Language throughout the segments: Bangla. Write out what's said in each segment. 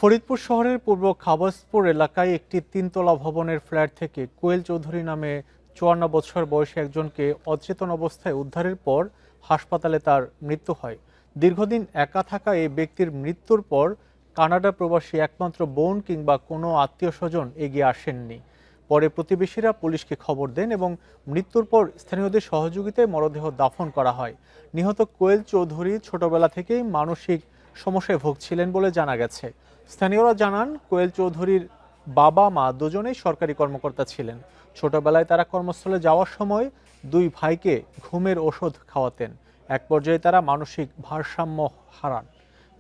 ফরিদপুর শহরের পূর্ব খাবাসপুর এলাকায় একটি তিনতলা ভবনের ফ্ল্যাট থেকে কোয়েল চৌধুরী নামে ৫৪ বছর বয়সী একজনকে অচেতন অবস্থায় উদ্ধারের পর হাসপাতালে তার মৃত্যু হয়। দীর্ঘদিন একা থাকা এই ব্যক্তির মৃত্যুর পর কানাডা প্রবাসী একমাত্র বোন কিংবা কোনো আত্মীয় স্বজন এগিয়ে আসেননি। পরে প্রতিবেশীরা পুলিশকে খবর দেন এবং মৃত্যুর পর স্থানীয়দের সহযোগিতায় মরদেহ দাফন করা হয়। নিহত কোয়েল চৌধুরী ছোটবেলা থেকেই মানসিক সমস্যায় ভুগছিলেন বলে জানা গেছে। স্থানীয়রা জানান, কোয়েল চৌধুরীর বাবা মা দুজনেই সরকারি কর্মকর্তা ছিলেন। ছোটবেলায় তারা কর্মস্থলে যাওয়ার সময় দুই ভাইকে ঘুমের ওষুধ খাওয়াতেন। এক পর্যায়ে তারা মানসিক ভারসাম্য হারান।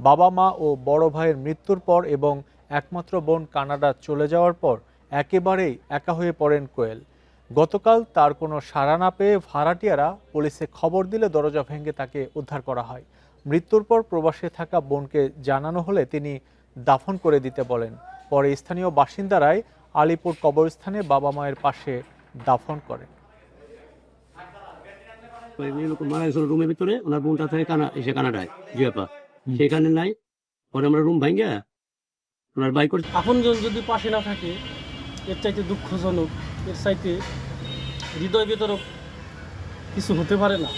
বাবা মা ও বড় ভাইয়ের মৃত্যুর পর এবং একমাত্র বোন কানাডা চলে যাওয়ার পর একেবারেই একা হয়ে পড়েন কোয়েল। গতকাল তার কোনো সাড়া না পেয়ে ভাড়াটিয়ারা পুলিশে খবর দিলে দরজা ভেঙে তাকে উদ্ধার করা হয়। মৃত্যুর পর প্রবাসে থাকা বোনকে জানানো হলে তিনি দাফন করে দিতে বলেন। পরে স্থানীয় বাসিন্দারাই আলিপুর কবরস্থানে বাবা মায়ের পাশে দাফন করেন। মারা গেছিল রুমের ভিতরে, ওনার বোনটা থাকে কানাডায় জিয়াপা, সেখানে নাই। পরে আমরা রুম ভাঙ্গা ওনার বাইক করে। আপনজন যদি পাশে না থাকে এর চাইতে দুঃখজনক, এর চাইতে হৃদয় বিতরক কিছু হতে পারে না।